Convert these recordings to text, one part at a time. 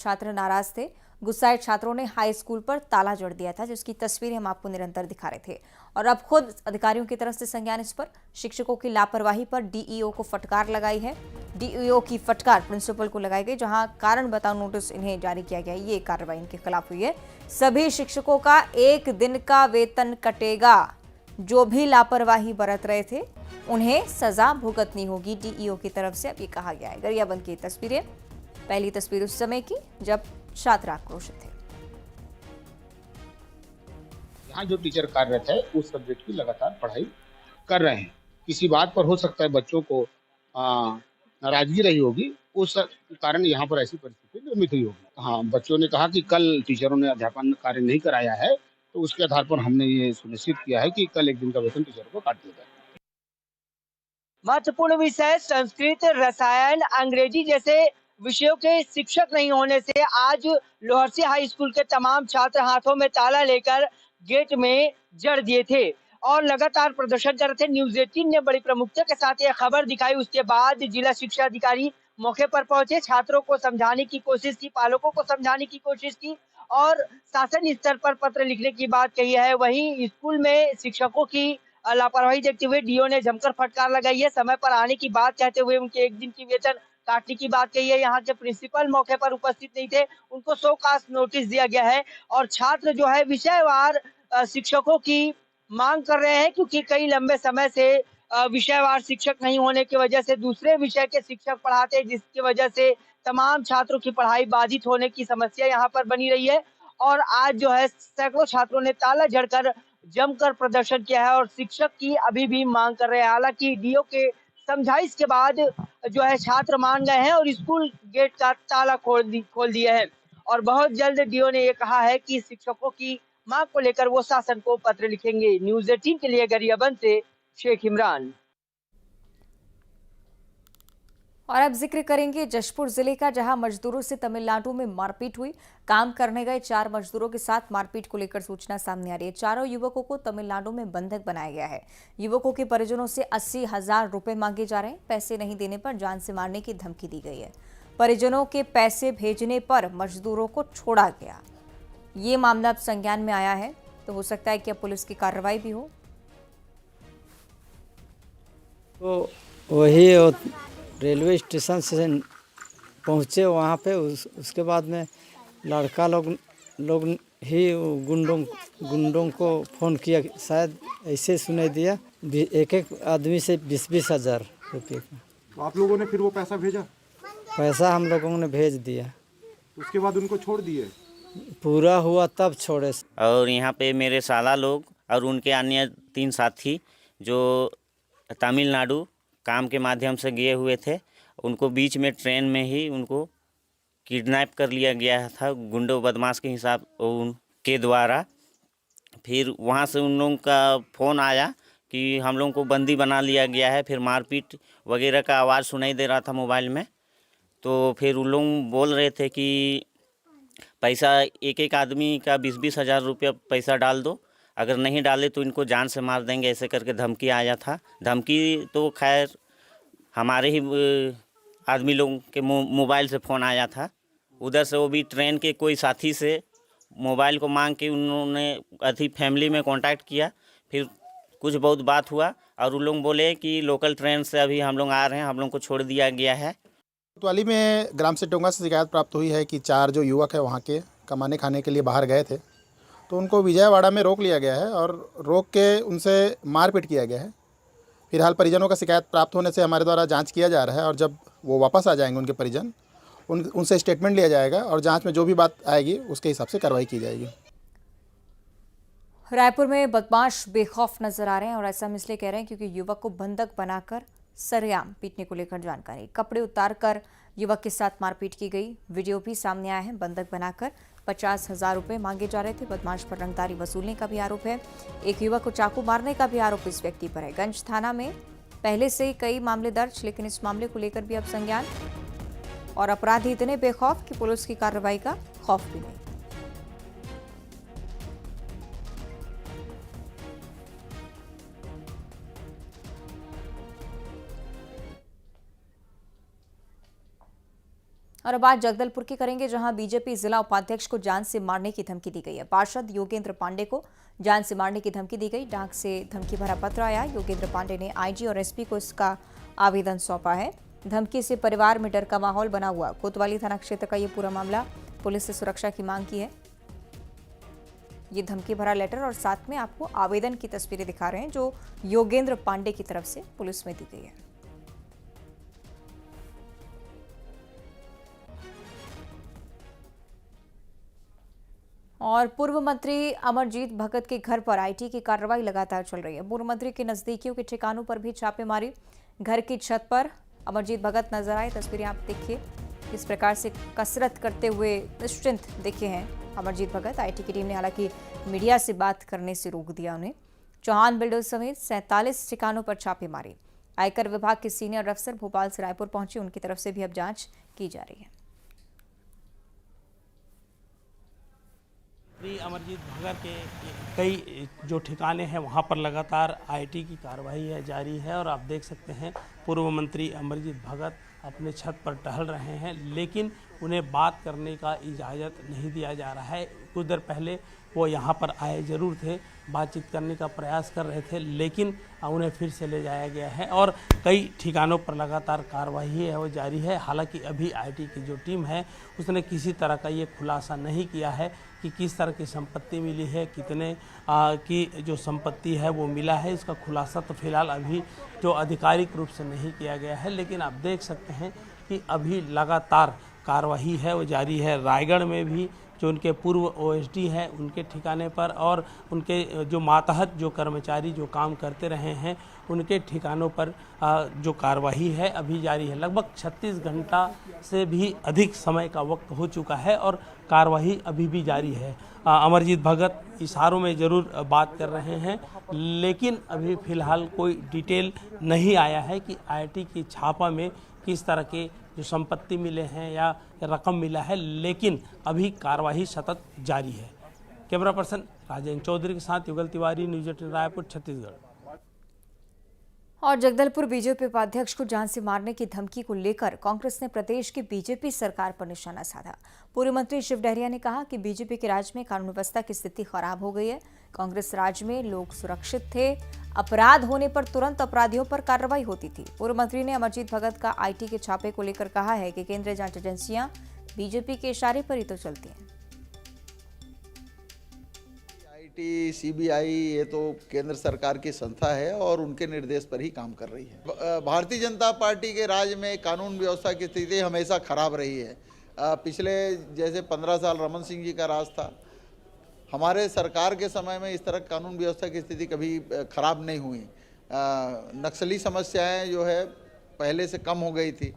छात्र नाराज थे। गुस्साए छात्रों ने हाई स्कूल पर ताला जड़ दिया था, जिसकी तस्वीरें हम आपको निरंतर दिखा रहे थे। और अब खुद अधिकारियों की तरफ से संज्ञान इस पर। शिक्षकों की लापरवाही पर डीईओ को फटकार लगाई है। डीईओ की फटकार प्रिंसिपल को लगाई गई, जहां कारण बताओ नोटिस इन्हें जारी किया गया। ये कार्रवाई इनके खिलाफ हुई है। सभी शिक्षकों का 1 दिन का वेतन कटेगा। जो भी लापरवाही बरत रहे थे उन्हें सजा भुगतनी होगी, डीईओ की तरफ से अब ये कहा गया है। गरियाबंद की तस्वीरें, पहली तस्वीर उस समय की जब छात्र आक्रोशित थे। यहाँ जो टीचर कार्यरत है उस सब्जेक्ट की लगातार पढ़ाई कर रहे हैं। किसी बात पर हो सकता है बच्चों को नाराजगी रही होगी, उस कारण यहाँ पर ऐसी परिस्थिति निर्मित हुई होगी। हाँ, बच्चों ने कहा कि कल टीचरों ने अध्यापन कार्य नहीं कराया है, तो उसके आधार पर हमने ये सुनिश्चित किया है कि कल 1 दिन का वेतन टीचरों को काट दिया जाए। महत्वपूर्ण विषय संस्कृत, रसायन, अंग्रेजी जैसे विषयों के शिक्षक नहीं होने से आज लोहरसी हाई स्कूल के तमाम छात्र हाथों में ताला लेकर गेट में जड़ दिए थे और लगातार प्रदर्शन कर रहे थे। न्यूज 18 ने बड़ी प्रमुखता के साथ यह खबर दिखाई। उसके बाद जिला शिक्षा अधिकारी मौके पर पहुंचे, छात्रों को समझाने की कोशिश की, पालकों को समझाने की कोशिश की और शासन स्तर पर पत्र लिखने की बात कही है। वहीं स्कूल में शिक्षकों की लापरवाही देखते हुए डीओ ने जमकर फटकार लगाई है। समय पर आने की बात कहते हुए उनके 1 दिन की वेतन काटने की बात कही है। यहाँ के प्रिंसिपल मौके पर उपस्थित नहीं थे, उनको शो कास्ट नोटिस दिया गया है और छात्र जो है विषयवार शिक्षकों की मांग कर रहे हैं, क्योंकि कई लंबे समय से विषयवार शिक्षक नहीं होने की वजह से दूसरे विषय के शिक्षक पढ़ाते हैं, जिसकी वजह से तमाम छात्रों की पढ़ाई बाधित होने की समस्या यहाँ पर बनी रही है। और आज जो है सैकड़ों छात्रों ने ताला जड़कर जमकर प्रदर्शन किया है और शिक्षक की अभी भी मांग कर रहे हैं। हालांकि डीओ के समझाइश के बाद जो है छात्र मान गए हैं और स्कूल गेट का ताला खोल दिया है और बहुत जल्द डीओ ने ये कहा है कि शिक्षकों की मांग को लेकर वो शासन को पत्र लिखेंगे। न्यूज 18 के लिए गरियाबंद से शेख इमरान। और अब जिक्र करेंगे जशपुर जिले का, जहां मजदूरों से तमिलनाडु में मारपीट हुई। काम करने गए 4 मजदूरों के साथ मारपीट को लेकर सूचना सामने आ रही है। चारों युवकों को तमिलनाडु में बंधक बनाया गया है। युवकों के परिजनों से 80,000 रुपए मांगे जा रहे हैं। पैसे नहीं देने पर जान से मारने की धमकी दी गई है। परिजनों के पैसे भेजने पर मजदूरों को छोड़ा गया। ये मामला अब संज्ञान में आया है, तो हो सकता है कि अब पुलिस की कार्रवाई भी हो। तो वही रेलवे स्टेशन से पहुँचे वहाँ पे, उसके बाद में लड़का लोग ही गुंडों को फ़ोन किया, शायद ऐसे सुनाई दिया, एक आदमी से 20-20 हज़ार रुपये का। तो आप लोगों ने फिर वो पैसा भेजा? पैसा हम लोगों ने भेज दिया। उसके बाद उनको छोड़ दिए? पूरा हुआ तब छोड़े। और यहाँ पे मेरे साला लोग और उनके अन्य 3 साथी जो तमिलनाडु काम के माध्यम से गए हुए थे, उनको बीच में ट्रेन में ही उनको किडनैप कर लिया गया था गुंडों बदमाश के हिसाब उनके द्वारा। फिर वहाँ से उन लोगों का फ़ोन आया कि हम लोगों को बंदी बना लिया गया है। फिर मारपीट वगैरह का आवाज़ सुनाई दे रहा था मोबाइल में। तो फिर उन लोग बोल रहे थे कि पैसा एक आदमी का 20-20 हज़ार रुपया पैसा डाल दो, अगर नहीं डाले तो इनको जान से मार देंगे, ऐसे करके धमकी आया था। धमकी तो खैर हमारे ही आदमी लोगों के मोबाइल से फ़ोन आया था उधर से। वो भी ट्रेन के कोई साथी से मोबाइल को मांग के उन्होंने अथी फैमिली में कांटेक्ट किया। फिर कुछ बहुत बात हुआ और उन लोग बोले कि लोकल ट्रेन से अभी हम लोग आ रहे हैं, हम लोग को छोड़ दिया गया है। कोतवाली में ग्राम सेठोंगा से शिकायत प्राप्त हुई है कि 4 जो युवक है वहाँ के कमाने खाने के लिए बाहर गए थे, तो उनको विजयवाड़ा में रोक लिया गया है और रोक के उनसे मारपीट किया गया है। फिलहाल परिजनों का शिकायत प्राप्त होने से हमारे द्वारा जांच किया जा रहा है और जब वो वापस आ जाएंगे उनके परिजन, उनसे स्टेटमेंट लिया जाएगा और जांच में जो भी बात आएगी उसके हिसाब से कार्रवाई की जाएगी। रायपुर में बदमाश बेखौफ नजर आ रहे हैं और ऐसा हम इसलिए कह रहे हैं क्योंकि युवक को बंधक बनाकर सरेआम पीटने को लेकर जानकारी। कपड़े उतारकर युवक के साथ मारपीट की गई। वीडियो भी सामने आया है। बंधक बनाकर 50,000 रुपए मांगे जा रहे थे। बदमाश पर रंगदारी वसूलने का भी आरोप है। एक युवक को चाकू मारने का भी आरोप इस व्यक्ति पर है। गंज थाना में पहले से कई मामले दर्ज, लेकिन इस मामले को लेकर भी अब संज्ञान। और अपराधी इतने बेखौफ कि पुलिस की कार्रवाई का खौफ भी नहीं। और अब बात जगदलपुर की करेंगे, जहां बीजेपी जिला उपाध्यक्ष को जान से मारने की धमकी दी गई है। पार्षद योगेंद्र पांडे को जान से मारने की धमकी दी गई। डाक से धमकी भरा पत्र आया। योगेंद्र पांडे ने आईजी और एसपी को इसका आवेदन सौंपा है। धमकी से परिवार में डर का माहौल बना हुआ। कोतवाली थाना क्षेत्र का ये पूरा मामला। पुलिस से सुरक्षा की मांग की है। ये धमकी भरा लेटर और साथ में आपको आवेदन की तस्वीरें दिखा रहे हैं जो योगेंद्र पांडे की तरफ से पुलिस में दी गई है। और पूर्व मंत्री अमरजीत भगत के घर पर आईटी की कार्रवाई लगातार चल रही है। पूर्व मंत्री के नजदीकियों के ठिकानों पर भी छापेमारी। घर की छत पर अमरजीत भगत नजर आए। तस्वीरें आप देखिए, किस प्रकार से कसरत करते हुए निश्चिंत दिखे हैं अमरजीत भगत। आईटी की टीम ने हालांकि मीडिया से बात करने से रोक दिया उन्हें। चौहान बिल्डर्स समेत 47 ठिकानों पर छापे मारे। आयकर विभाग के सीनियर अफसर भोपाल से रायपुर पहुंचे। उनकी तरफ से भी अब जांच की जा रही है। अमरजीत भगत के कई जो ठिकाने हैं वहाँ पर लगातार आईटी की कार्रवाई है जारी है। और आप देख सकते हैं पूर्व मंत्री अमरजीत भगत अपने छत पर टहल रहे हैं, लेकिन उन्हें बात करने का इजाज़त नहीं दिया जा रहा है। कुछ देर पहले वो यहाँ पर आए जरूर थे, बातचीत करने का प्रयास कर रहे थे, लेकिन उन्हें फिर से ले जाया गया है। और कई ठिकानों पर लगातार कार्रवाई है वो जारी है। हालांकि अभी आईटी की जो टीम है उसने किसी तरह का ये खुलासा नहीं किया है कि किस तरह की संपत्ति मिली है, कितने की जो संपत्ति है वो मिला है। इसका खुलासा तो फिलहाल अभी जो आधिकारिक रूप से नहीं किया गया है, लेकिन आप देख सकते हैं कि अभी लगातार कार्रवाई है वो जारी है। रायगढ़ में भी जो उनके पूर्व ओएसडी हैं उनके ठिकाने पर और उनके जो मातहत जो कर्मचारी जो काम करते रहे हैं उनके ठिकानों पर जो कार्रवाई है अभी जारी है। लगभग 36 घंटा से भी अधिक समय का वक्त हो चुका है और कार्रवाई अभी भी जारी है। अमरजीत भगत इशारों में ज़रूर बात कर रहे हैं, लेकिन अभी फ़िलहाल कोई डिटेल नहीं आया है कि आईटी की छापा में किस तरह के जो संपत्ति मिले हैं या रकम मिला है, लेकिन अभी कार्रवाई सतत जारी है। कैमरा पर्सन राजेंद्र चौधरी के साथ युगल तिवारी, न्यूज़ 18 रायपुर, छत्तीसगढ़। और जगदलपुर बीजेपी उपाध्यक्ष को जान से मारने की धमकी को लेकर कांग्रेस ने प्रदेश की बीजेपी सरकार पर निशाना साधा। पूर्व मंत्री शिव डहरिया ने कहा कि बीजेपी के राज्य में कानून व्यवस्था की स्थिति खराब हो गई है। कांग्रेस राज में लोग सुरक्षित थे, अपराध होने पर तुरंत अपराधियों पर कार्रवाई होती थी। पूर्व मंत्री ने अमरजीत भगत का आईटी के छापे को लेकर कहा है कि केंद्रीय जांच एजेंसियां बीजेपी के इशारे पर ही तो चलती हैं। आईटी, सीबीआई ये तो केंद्र सरकार की संस्था है और उनके निर्देश पर ही काम कर रही है। भारतीय जनता पार्टी के राज्य में कानून व्यवस्था की स्थिति हमेशा खराब रही है। पिछले जैसे 15 साल रमन सिंह जी का राज था, हमारे सरकार के समय में इस तरह कानून व्यवस्था की स्थिति कभी खराब नहीं हुई। नक्सली समस्याएं जो है पहले से कम हो गई थी।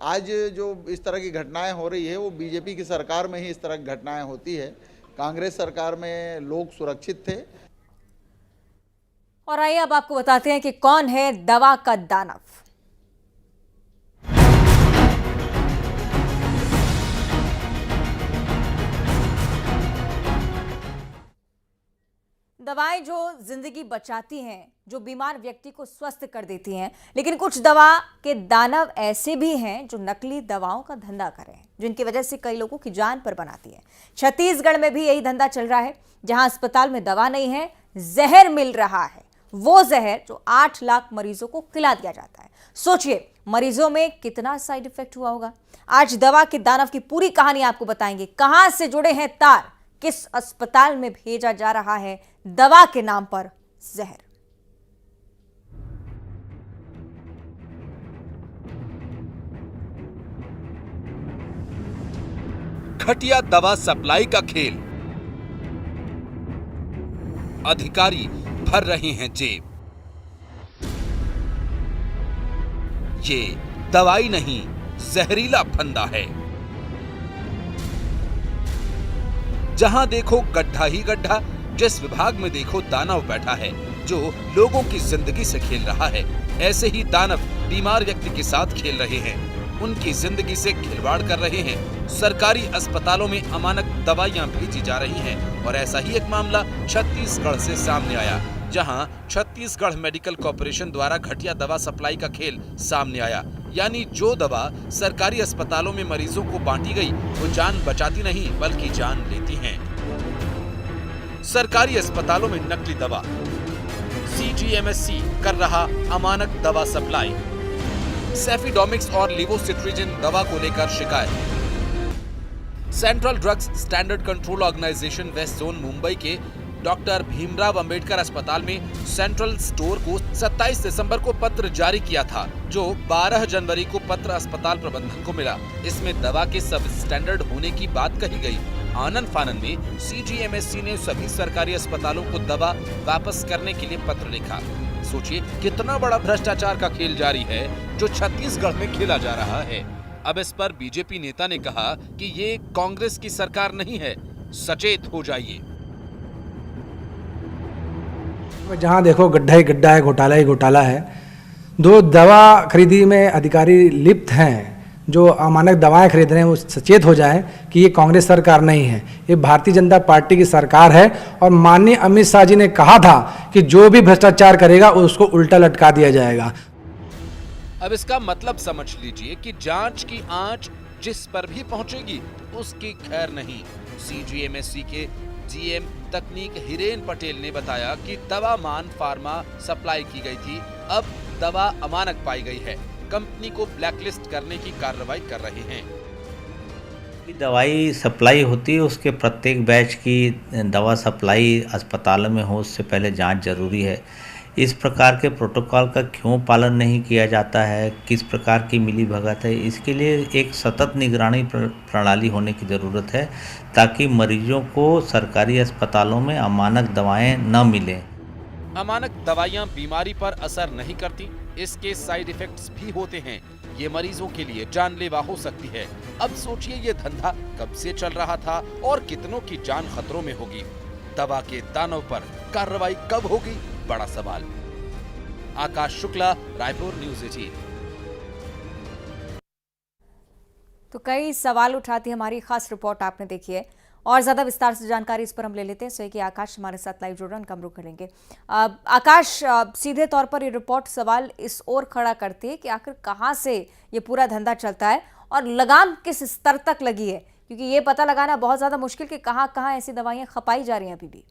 आज जो इस तरह की घटनाएं हो रही है वो बीजेपी की सरकार में ही इस तरह की घटनाएं होती है। कांग्रेस सरकार में लोग सुरक्षित थे। और आइए अब आपको बताते हैं कि कौन है दवा का दानव। दवाएं जो जिंदगी बचाती हैं, जो बीमार व्यक्ति को स्वस्थ कर देती हैं, लेकिन कुछ दवा के दानव ऐसे भी हैं जो नकली दवाओं का धंधा कर रहे हैं, जिनकी वजह से कई लोगों की जान पर बनाती है। छत्तीसगढ़ में भी यही धंधा चल रहा है, जहां अस्पताल में दवा नहीं है, जहर मिल रहा है। वो जहर जो 8 लाख मरीजों को खिला दिया जाता है। सोचिए मरीजों में कितना साइड इफेक्ट हुआ होगा। आज दवा के दानव की पूरी कहानी आपको बताएंगे। कहां से जुड़े हैं तार, किस अस्पताल में भेजा जा रहा है दवा के नाम पर जहर। घटिया दवा सप्लाई का खेल, अधिकारी भर रहे हैं जेब। ये दवाई नहीं, जहरीला फंदा है। जहां देखो गड्ढा ही गड्ढा, जिस विभाग में देखो दानव बैठा है जो लोगों की जिंदगी से खेल रहा है। ऐसे ही दानव बीमार व्यक्ति के साथ खेल रहे हैं, उनकी जिंदगी से खिलवाड़ कर रहे हैं। सरकारी अस्पतालों में अमानक दवाइयां भेजी जा रही हैं और ऐसा ही एक मामला छत्तीसगढ़ से सामने आया, जहां छत्तीसगढ़ मेडिकल कॉर्पोरेशन द्वारा घटिया दवा सप्लाई का खेल सामने आया। यानी जो दवा सरकारी अस्पतालों में मरीजों को बांटी गई वो जान बचाती नहीं बल्कि जान लेती हैं। सरकारी अस्पतालों में नकली दवा, CGMSC कर रहा अमानक दवा सप्लाई। सेफिडोमिक्स और लिवोसिट्रिजिन दवा को लेकर शिकायत। Central drugs standard control organisation west zone Mumbai के डॉक्टर भीमराव अंबेडकर अस्पताल में सेंट्रल स्टोर को 27 दिसंबर को पत्र जारी किया था, जो 12 जनवरी को पत्र अस्पताल प्रबंधन को मिला। इसमें दवा के सब स्टैंडर्ड होने की बात कही गई। आनन फानन में CGMSC ने सभी सरकारी अस्पतालों को दवा वापस करने के लिए पत्र लिखा। सोचिए कितना बड़ा भ्रष्टाचार का खेल जारी है जो छत्तीसगढ़ में खेला जा रहा है। अब इस पर बीजेपी नेता ने कहा कि ये कांग्रेस की सरकार नहीं है, सचेत हो जाइए। जहां देखो गड्ढा ही गड्ढा है, घोटाला ही घोटाला है। दो दवा खरीदी में अधिकारी लिप्त हैं, जो अमानक दवाएं खरीद रहे हैं वो सचेत हो जाए कि ये कांग्रेस सरकार नहीं है, ये भारतीय जनता पार्टी की सरकार है। और माननीय अमित शाह जी ने कहा था कि जो भी भ्रष्टाचार करेगा उसको उल्टा लटका दिया जाएगा। अब इसका मतलब समझ लीजिए कि जांच की आंच जिस पर भी पहुंचेगी उसकी खैर नहीं। CGMSC के GM तकनीक हिरेन पटेल ने बताया कि दवा मान फार्मा सप्लाई की गई थी, अब दवा अमानक पाई गई है। कंपनी को ब्लैकलिस्ट करने की कार्रवाई कर रहे हैं। दवाई सप्लाई होती है, उसके प्रत्येक बैच की दवा सप्लाई अस्पतालों में हो उससे पहले जांच जरूरी है। इस प्रकार के प्रोटोकॉल का क्यों पालन नहीं किया जाता है, किस प्रकार की मिलीभगत है, इसके लिए एक सतत निगरानी प्रणाली होने की ज़रूरत है, ताकि मरीजों को सरकारी अस्पतालों में अमानक दवाएं न मिलें। अमानक दवाइयां बीमारी पर असर नहीं करती, इसके साइड इफेक्ट्स भी होते हैं। ये मरीजों के लिए जानलेवा हो सकती है। अब सोचिए ये धंधा कब से चल रहा था और कितनों की जान खतरों में होगी। दवा के दानव पर कार्रवाई कब होगी, बड़ा सवाल। आकाश शुक्ला, रायपुर, न्यूज़ 18। तो कई सवाल उठाती हमारी खास रिपोर्ट आपने देखी है, और ज्यादा विस्तार से जानकारी इस पर हम ले लेते हैं। सो कि आकाश हमारे साथ लाइव जुड़ रहे हैं, उनका हम रुख करेंगे। आकाश, सीधे तौर पर ये रिपोर्ट सवाल इस ओर खड़ा करती है कि आखिर कहां से ये पूरा धंधा चलता है और लगाम किस स्तर तक लगी है, क्योंकि ये पता लगाना बहुत ज्यादा मुश्किल कि कहां ऐसी दवाइयां खपाई जा रही हैं अभी भी।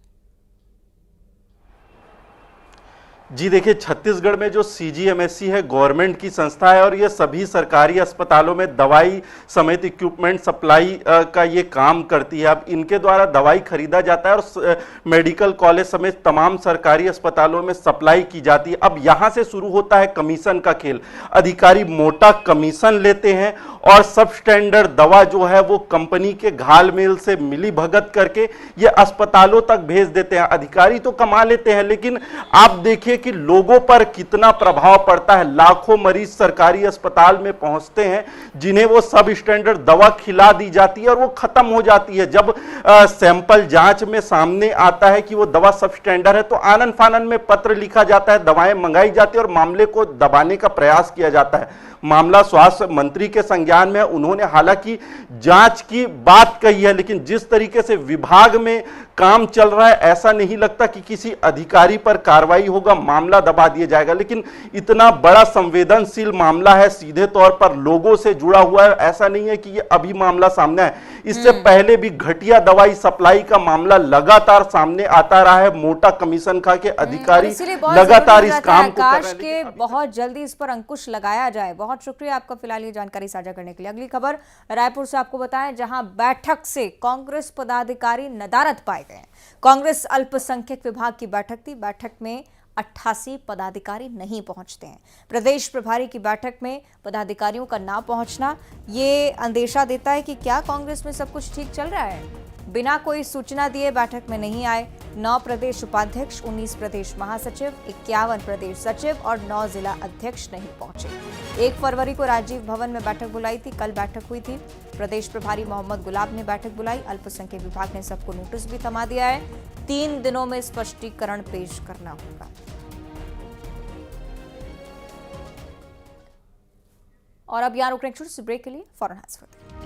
जी देखिए, छत्तीसगढ़ में जो CGMSC है गवर्नमेंट की संस्था है और ये सभी सरकारी अस्पतालों में दवाई समेत इक्विपमेंट सप्लाई का ये काम करती है। अब इनके द्वारा दवाई खरीदा जाता है और मेडिकल कॉलेज समेत तमाम सरकारी अस्पतालों में सप्लाई की जाती है। अब यहाँ से शुरू होता है कमीशन का खेल। अधिकारी मोटा कमीशन लेते हैं और सब स्टैंडर्ड दवा जो है वो कंपनी के घालमेल से मिली भगत करके ये अस्पतालों तक भेज देते हैं। अधिकारी तो कमा लेते हैं, लेकिन आप देखिए कि लोगों पर कितना प्रभाव पड़ता है। लाखों मरीज सरकारी अस्पताल में पहुंचते हैं जिन्हें वो सब स्टैंडर्ड दवा खिला दी जाती है और वो खत्म हो जाती है। जब सैंपल जांच में सामने आता है कि वो दवा सब स्टैंडर्ड है तो आनन फानन में पत्र लिखा जाता है, दवाएं मंगाई जाती है और मामले को दबाने का प्रयास किया जाता है। मामला स्वास्थ्य मंत्री के संज्ञान में है। उन्होंने हालांकि जांच की बात कही है, लेकिन जिस तरीके से विभाग में काम चल रहा है ऐसा नहीं लगता कि किसी अधिकारी पर कार्रवाई होगा, मामला दबा दिया जाएगा। लेकिन इतना बड़ा संवेदनशील मामला है, सीधे तौर पर लोगों से जुड़ा हुआ है। ऐसा नहीं है कि ये अभी मामला सामने है, इससे पहले भी घटिया दवाई सप्लाई का मामला लगातार सामने आता रहा है। मोटा कमीशन खा के अधिकारी लगातार इस काम को कर रहे हैं। बहुत जल्दी इस पर अंकुश लगाया जाए। बहुत शुक्रिया आपका फिलहाल ये जानकारी साझा करने के लिए। अगली खबर रायपुर से आपको बताएं, जहां बैठक से कांग्रेस पदाधिकारी नदारद पाए गए। कांग्रेस अल्पसंख्यक विभाग की बैठक थी। बैठक में 88 पदाधिकारी नहीं पहुंचते हैं। प्रदेश प्रभारी की बैठक में पदाधिकारियों का ना पहुंचना ये अंदेशा देता है कि क्या कांग्रेस में सब कुछ ठीक चल रहा है। बिना कोई सूचना दिए बैठक में नहीं आए 9 प्रदेश उपाध्यक्ष, 19 प्रदेश महासचिव, 51 प्रदेश सचिव और 9 जिला अध्यक्ष नहीं पहुंचे। 1 फरवरी को राजीव भवन में बैठक बुलाई थी, कल बैठक हुई थी। प्रदेश प्रभारी मोहम्मद गुलाब ने बैठक बुलाई। अल्पसंख्यक विभाग ने सबको नोटिस भी थमा दिया है। 3 दिनों में स्पष्टीकरण पेश करना होगा। और अब यहाँ रुकने छोटे से ब्रेक के लिए फौरन हाजिर होते हैं।